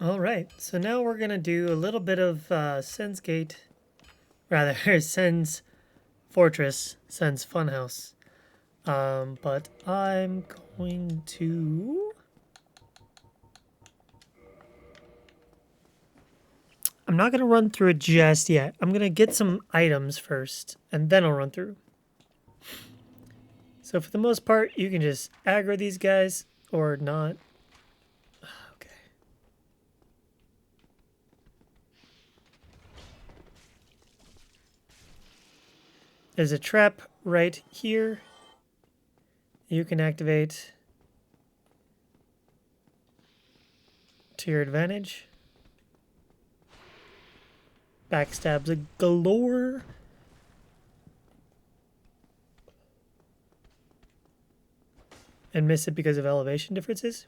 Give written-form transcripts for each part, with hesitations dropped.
Alright, so now we're going to do a little bit of Sen's Gate, rather, Sen's Fortress, Sen's Funhouse. But I'm going to... I'm not going to run through it just yet. I'm going to get some items first, and then I'll run through. So for the most part, you can just aggro these guys, or not. Okay. There's a trap right here. You can activate to your advantage. Backstabs a galore. And miss it because of elevation differences.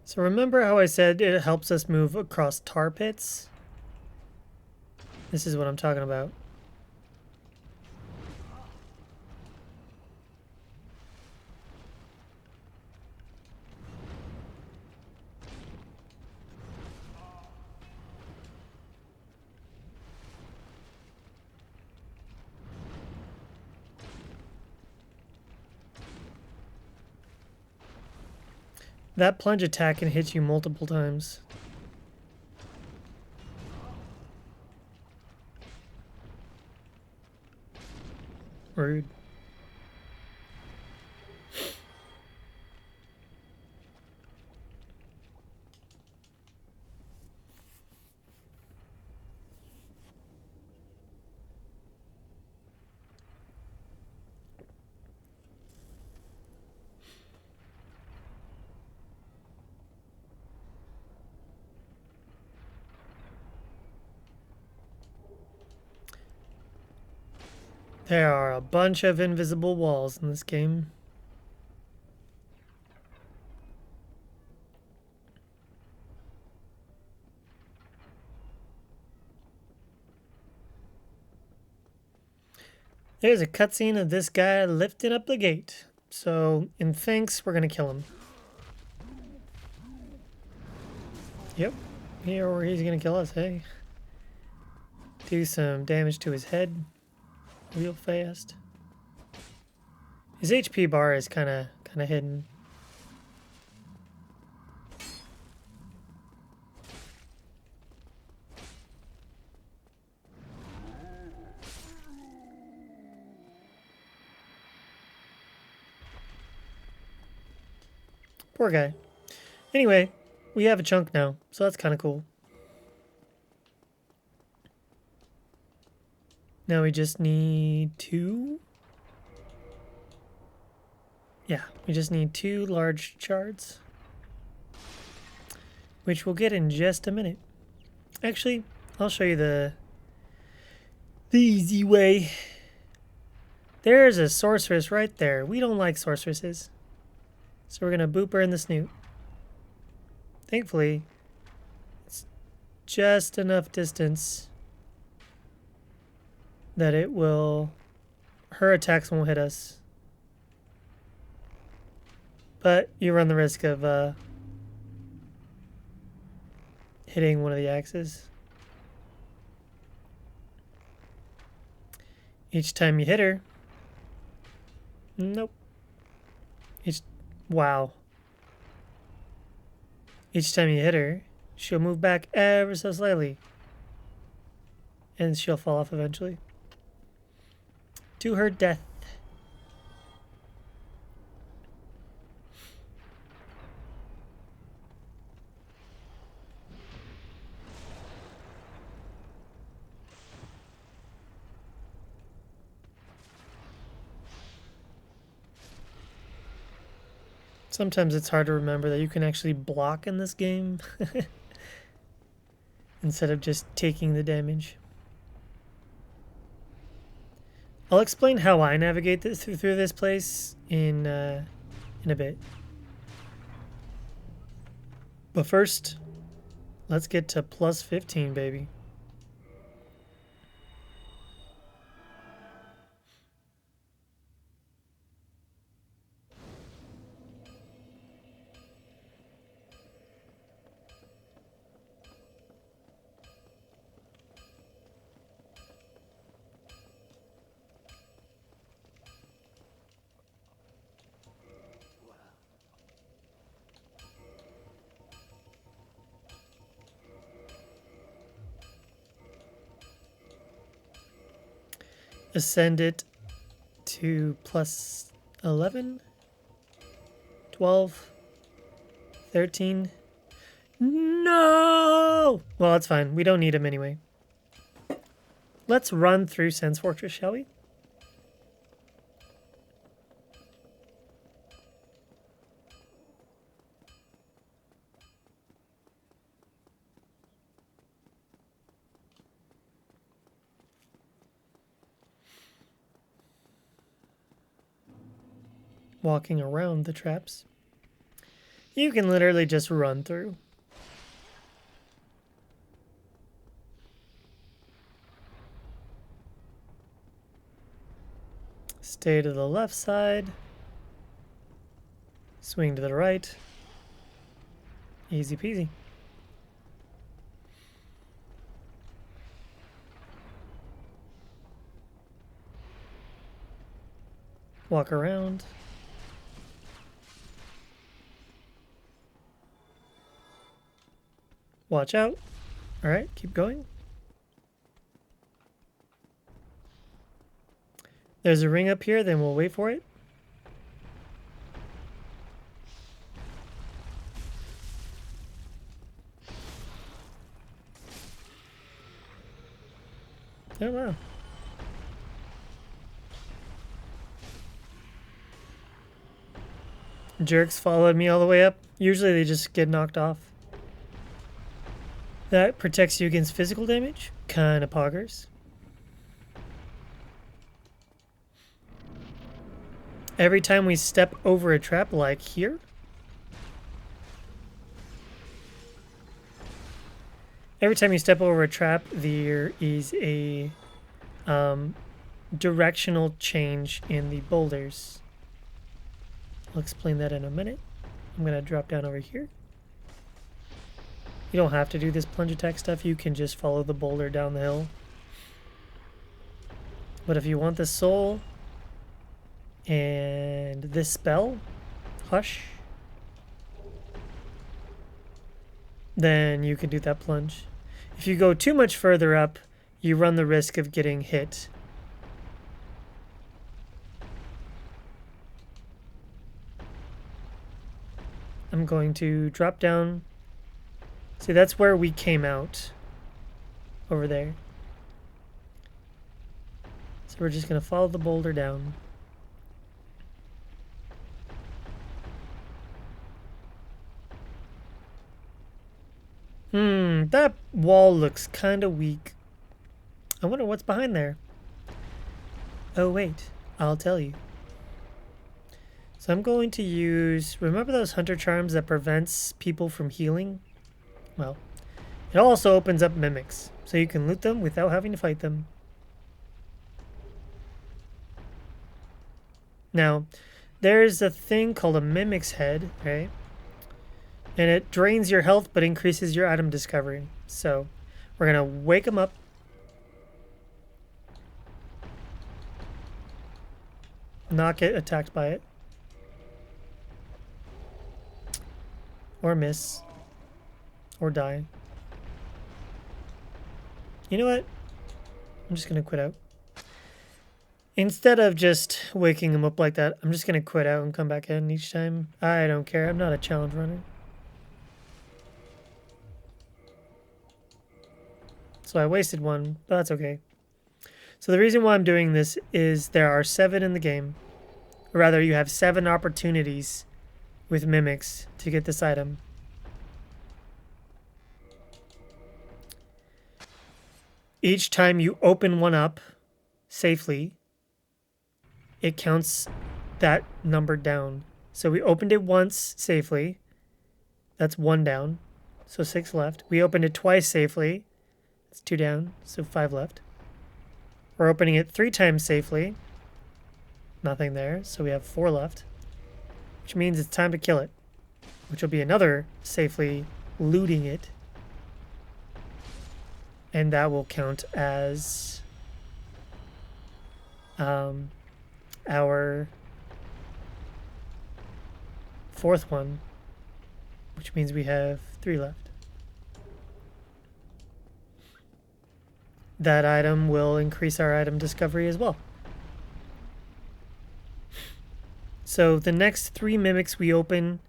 So remember how I said it helps us move across tar pits? This is what I'm talking about. That plunge attack can hit you multiple times. Rude. There are a bunch of invisible walls in this game. There's a cutscene of this guy lifting up the gate. So, in thanks, we're gonna kill him. Yep. Here where he's gonna kill us, hey. Do some damage to his head real fast. His HP bar is kinda hidden. Poor guy. Anyway, we have a chunk now, so that's kind of cool. Now we just need 2. Yeah, we just need 2 large shards. Which we'll get in just a minute. Actually, I'll show you the easy way. There's a sorceress right there. We don't like sorceresses. So we're going to boop her in the snoot. Thankfully, it's just enough distance that it will... her attacks won't hit us. But you run the risk of hitting one of the axes. Each time you hit her... Nope. Wow. Each time you hit her, she'll move back ever so slightly. And she'll fall off eventually. To her death. Sometimes it's hard to remember that you can actually block in this game instead of just taking the damage. I'll explain how I navigate this through this place in a bit. But first, let's get to plus 15, baby. Ascend it to plus 11, 12, 13. No! Well, that's fine. We don't need him anyway. Let's run through Sense Fortress, shall we? Walking around the traps. You can literally just run through. Stay to the left side. Swing to the right. Easy peasy. Walk around. Watch out. All right, keep going. There's a ring up here, then we'll wait for it. Oh, wow. Jerks followed me all the way up. Usually they just get knocked off. That protects you against physical damage. Kinda poggers. Every time we step over a trap like here, every time you step over a trap, there is a directional change in the boulders. I'll explain that in a minute. I'm going to drop down over here. You don't have to do this plunge attack stuff. You can just follow the boulder down the hill. But if you want the soul and this spell, Hush, then you can do that plunge. If you go too much further up, you run the risk of getting hit. I'm going to drop down. See, that's where we came out. Over there. So we're just going to follow the boulder down. That wall looks kind of weak. I wonder what's behind there. Oh, wait. I'll tell you. So I'm going to use... Remember those hunter charms that prevents people from healing? Well, it also opens up mimics, so you can loot them without having to fight them. Now, there's a thing called a mimic's head, right? And it drains your health but increases your item discovery. So we're going to wake them up. Not get attacked by it. Or miss. Or die. You know what? I'm just going to quit out. Instead of just waking them up like that, I'm just going to quit out and come back in each time. I don't care. I'm not a challenge runner. So I wasted one, but that's okay. So the reason why I'm doing this is there are 7 in the game. Or rather, you have 7 opportunities with mimics to get this item. Each time you open one up safely, it counts that number down. So we opened it once safely. That's 1 down. So 6 left. We opened it twice safely. That's 2 down. So 5 left. We're opening it 3 times safely. Nothing there. So we have 4 left. Which means it's time to kill it. Which will be another safely looting it. And that will count as our 4th one, which means we have 3 left. That item will increase our item discovery as well. So the next 3 mimics we open,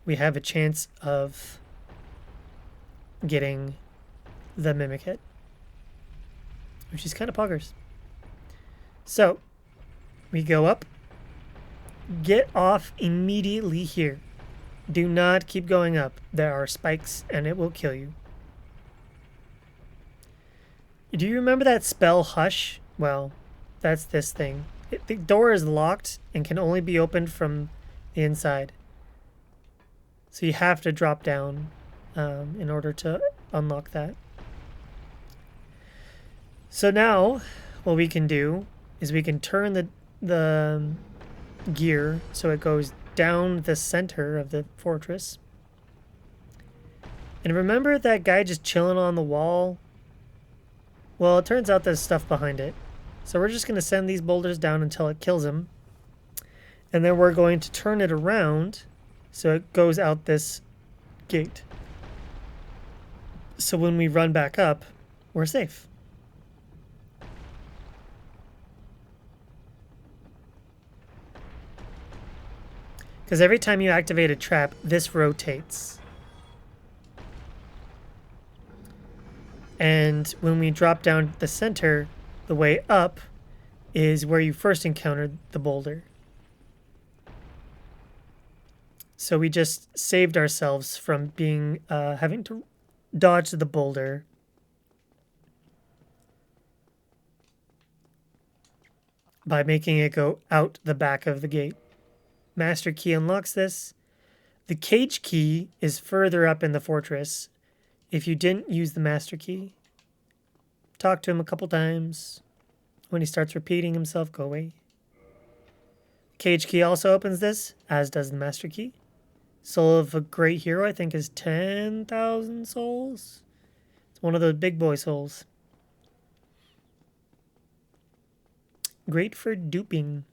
we have a chance of getting the mimic hit, which is kind of poggers. So we go up, get off immediately here. Do not keep going up. There are spikes and it will kill you. Do you remember that spell Hush? Well, that's this thing. The door is locked and can only be opened from the inside. So you have to drop down in order to unlock that. So now what we can do is we can turn the gear so it goes down the center of the fortress. And remember that guy just chilling on the wall? Well, it turns out there's stuff behind it. So we're just going to send these boulders down until it kills him. And then we're going to turn it around so it goes out this gate. So when we run back up, we're safe. Because every time you activate a trap, this rotates. And when we drop down the center, the way up is where you first encountered the boulder. So we just saved ourselves from being having to dodge the boulder. By making it go out the back of the gate. Master key unlocks this. The cage key is further up in the fortress if you didn't use the master key. Talk to him a couple times. When he starts repeating himself, go away. Cage key also opens this, as does the master key. Soul of a great hero, I think, is 10,000 souls. It's one of those big boy souls. Great for duping.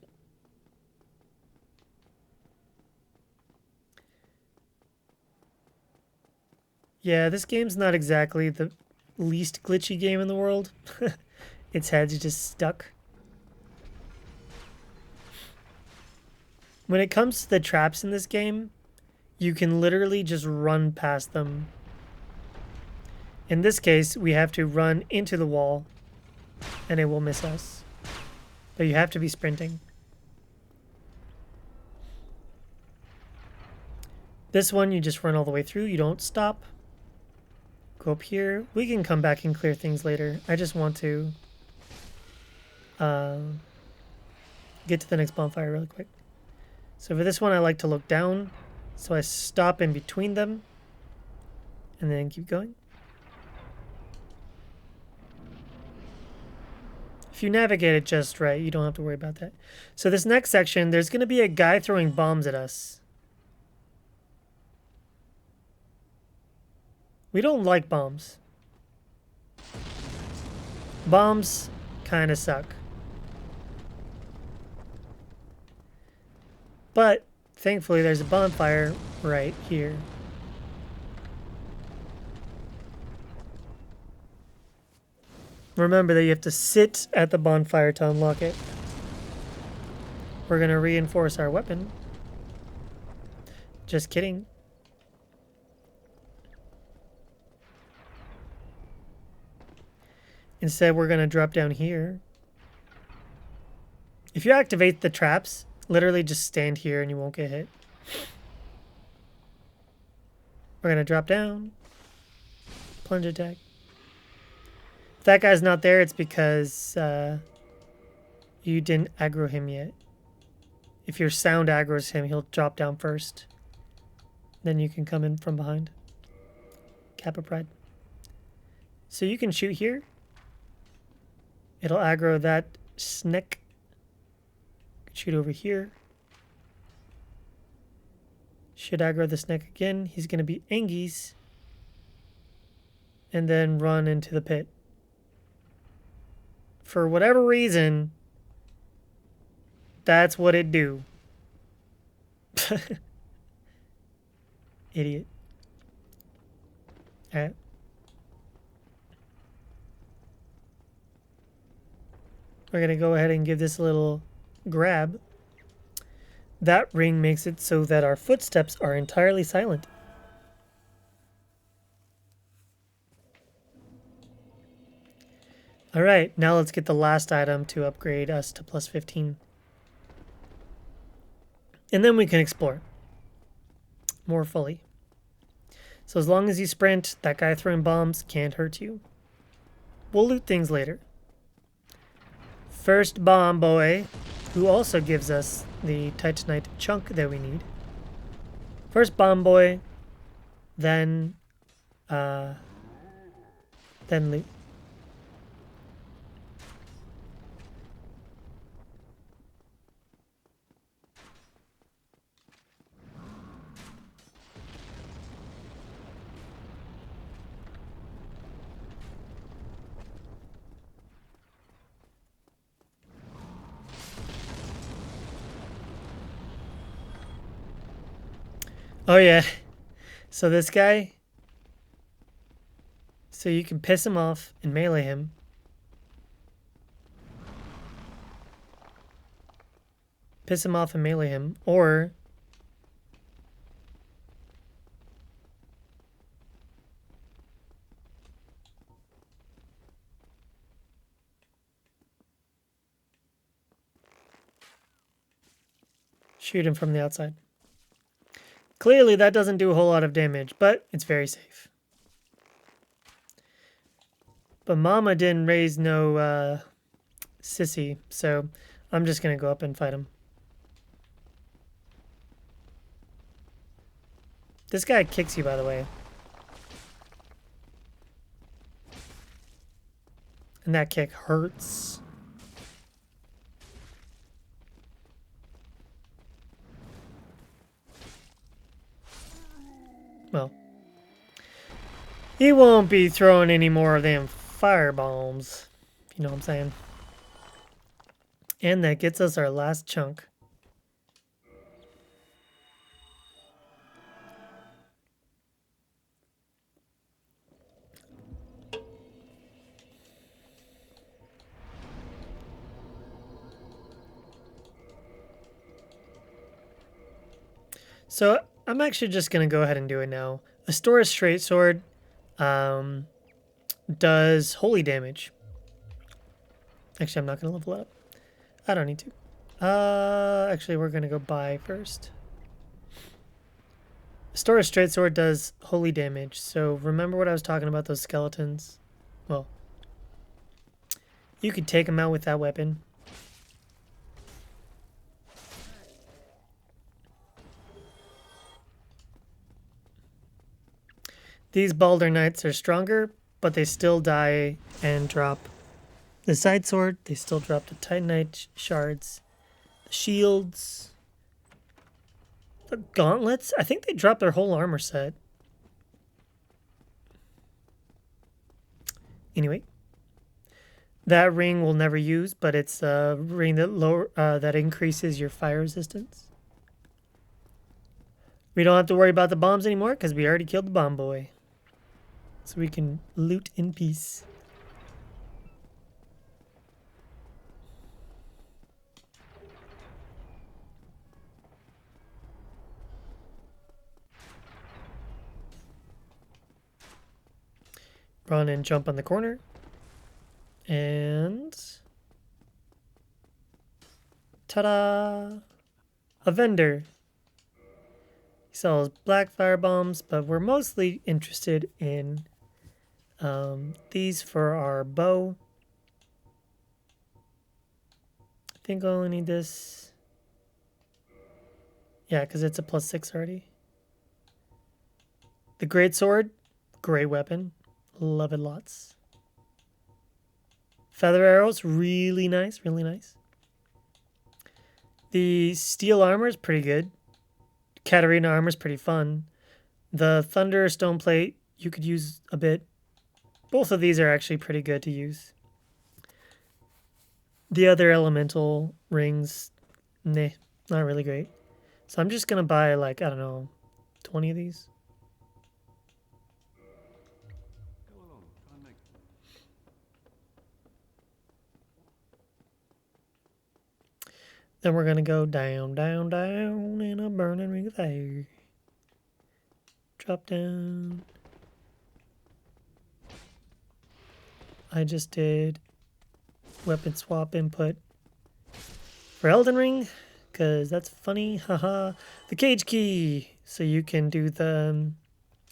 Yeah, this game's not exactly the least glitchy game in the world. Its head's just stuck. When it comes to the traps in this game, you can literally just run past them. In this case, we have to run into the wall, and it will miss us. But you have to be sprinting. This one, you just run all the way through. You don't stop. Go up here. We can come back and clear things later. I just want to get to the next bonfire really quick. So for this one, I like to look down. So I stop in between them and then keep going. If you navigate it just right, you don't have to worry about that. So this next section, there's going to be a guy throwing bombs at us. We don't like bombs. Bombs kind of suck. But thankfully there's a bonfire right here. Remember that you have to sit at the bonfire to unlock it. We're going to reinforce our weapon. Just kidding. Instead, we're going to drop down here. If you activate the traps, literally just stand here and you won't get hit. We're going to drop down. Plunge attack. If that guy's not there, it's because you didn't aggro him yet. If your sound aggroes him, he'll drop down first. Then you can come in from behind. Kappa Pride. So you can shoot here. It'll aggro that snake. Shoot over here. Should aggro the snake again. He's going to be Angies. And then run into the pit. For whatever reason, that's what it do. Idiot. Alright. We're going to go ahead and give this a little grab. That ring makes it so that our footsteps are entirely silent. Alright, now let's get the last item to upgrade us to plus 15. And then we can explore more fully. So as long as you sprint, that guy throwing bombs can't hurt you. We'll loot things later. First bomb boy, who also gives us the Titanite chunk that we need. First bomb boy, then loot. Oh yeah, so this guy, so you can piss him off and melee him. Piss him off and melee him, or shoot him from the outside. Clearly that doesn't do a whole lot of damage, but it's very safe. But Mama didn't raise no sissy, so I'm just going to go up and fight him. This guy kicks you, by the way. And that kick hurts. Well, he won't be throwing any more of them fire bombs, if you know what I'm saying. And that gets us our last chunk. So I'm actually just going to go ahead and do it now. A Stora's Straight Sword does holy damage. Actually, I'm not going to level it up. I don't need to. Actually, we're going to go buy first. Stora's Straight Sword does holy damage. So remember what I was talking about, those skeletons? Well, you could take them out with that weapon. These Balder Knights are stronger, but they still die and drop the side sword. They still drop the Titanite shards, the shields, the gauntlets. I think they drop their whole armor set. Anyway, that ring we'll never use, but it's a ring that that increases your fire resistance. We don't have to worry about the bombs anymore because we already killed the bomb boy. So we can loot in peace. Run and jump on the corner. And ta-da! A vendor. He sells black fire bombs, but we're mostly interested in these for our bow. I think I only need this. Yeah, because it's a +6 already. The greatsword, great weapon. Love it lots. Feather arrows, really nice, really nice. The steel armor is pretty good. Katarina armor is pretty fun. The thunder stone plate, you could use a bit. Both of these are actually pretty good to use. The other elemental rings, nah, not really great. So I'm just going to buy, like, I don't know, 20 of these. Then we're going to go down, down, down in a burning ring of fire. Drop down. I just did weapon swap input for Elden Ring, because that's funny. Haha. The cage key. So you can do the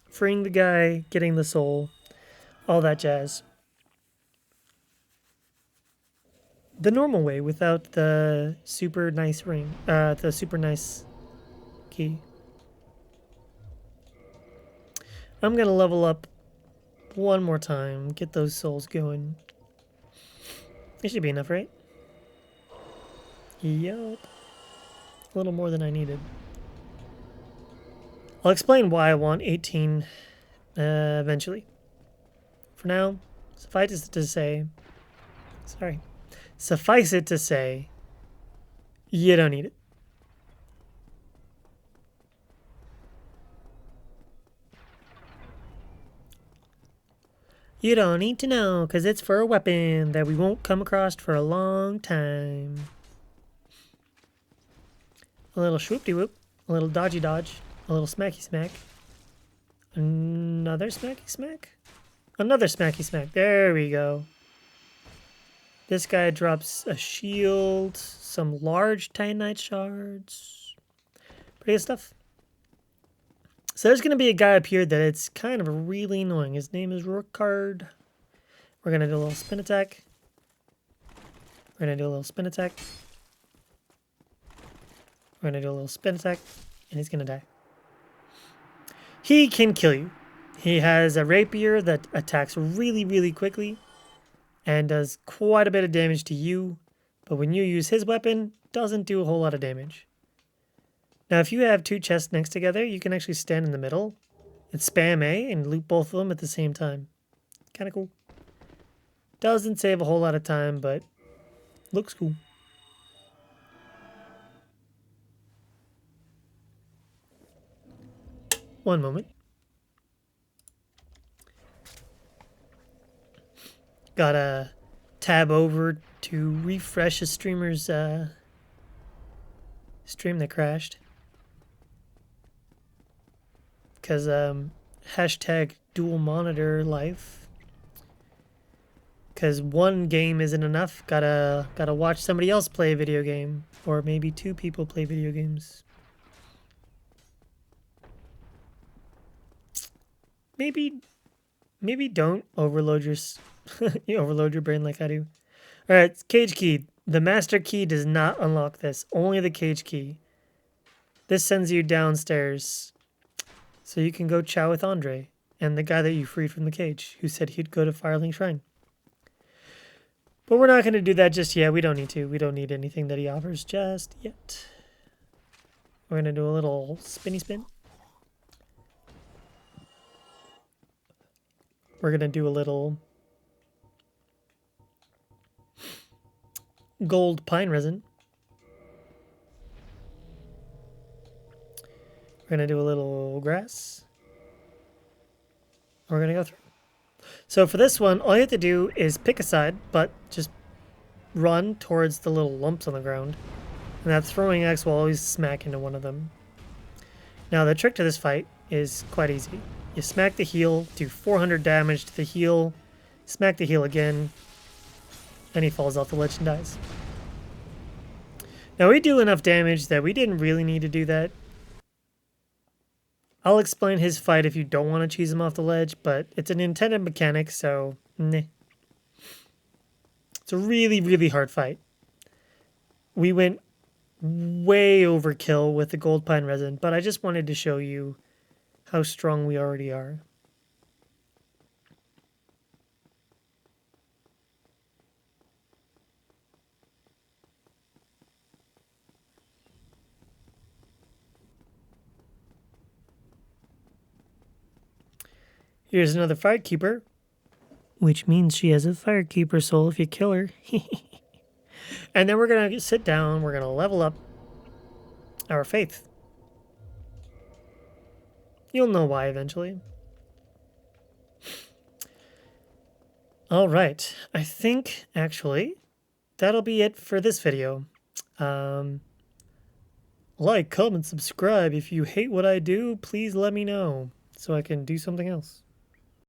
freeing the guy, getting the soul, all that jazz. The normal way without the super nice ring, the super nice key. I'm gonna level up one more time, get those souls going. It should be enough, right? Yup. A little more than I needed. I'll explain why I want 18 eventually. For now, suffice it to say, you don't need it. You don't need to know, because it's for a weapon that we won't come across for a long time. A little swoop-de-whoop, a little dodgy-dodge, a little smacky-smack. Another smacky-smack? Another smacky-smack. There we go. This guy drops a shield, some large Titanite shards. Pretty good stuff. So there's going to be a guy up here that it's kind of really annoying. His name is Rookard. We're going to do a little spin attack. We're going to do a little spin attack. We're going to do a little spin attack. And he's going to die. He can kill you. He has a rapier that attacks really, really quickly. And does quite a bit of damage to you. But when you use his weapon, doesn't do a whole lot of damage. Now, if you have two chests next together, you can actually stand in the middle and spam A and loot both of them at the same time. Kind of cool. Doesn't save a whole lot of time, but looks cool. One moment. Gotta tab over to refresh a streamer's stream that crashed. Because hashtag dual monitor life. Because one game isn't enough. Gotta watch somebody else play a video game. Or maybe two people play video games. Maybe don't overload your you overload your brain like I do. All right, cage key. The master key does not unlock this. Only the cage key. This sends you downstairs, so you can go chow with Andre and the guy that you freed from the cage, who said he'd go to Firelink Shrine. But we're not going to do that just yet. We don't need to. We don't need anything that he offers just yet. We're going to do a little spinny spin. We're going to do a little gold pine resin. We're going to do a little grass. We're going to go through. So for this one, all you have to do is pick a side, but just run towards the little lumps on the ground. And that throwing axe will always smack into one of them. Now the trick to this fight is quite easy. You smack the heel, do 400 damage to the heel, smack the heel again, and he falls off the ledge and dies. Now we do enough damage that we didn't really need to do that. I'll explain his fight if you don't want to cheese him off the ledge, but it's an intended mechanic, so nah. It's a really, really hard fight. We went way overkill with the gold pine resin, but I just wanted to show you how strong we already are. Here's another Firekeeper, which means she has a Firekeeper soul if you kill her. And then we're going to sit down, we're going to level up our faith. You'll know why eventually. All right, I think actually that'll be it for this video. Like, comment, subscribe. If you hate what I do, please let me know so I can do something else.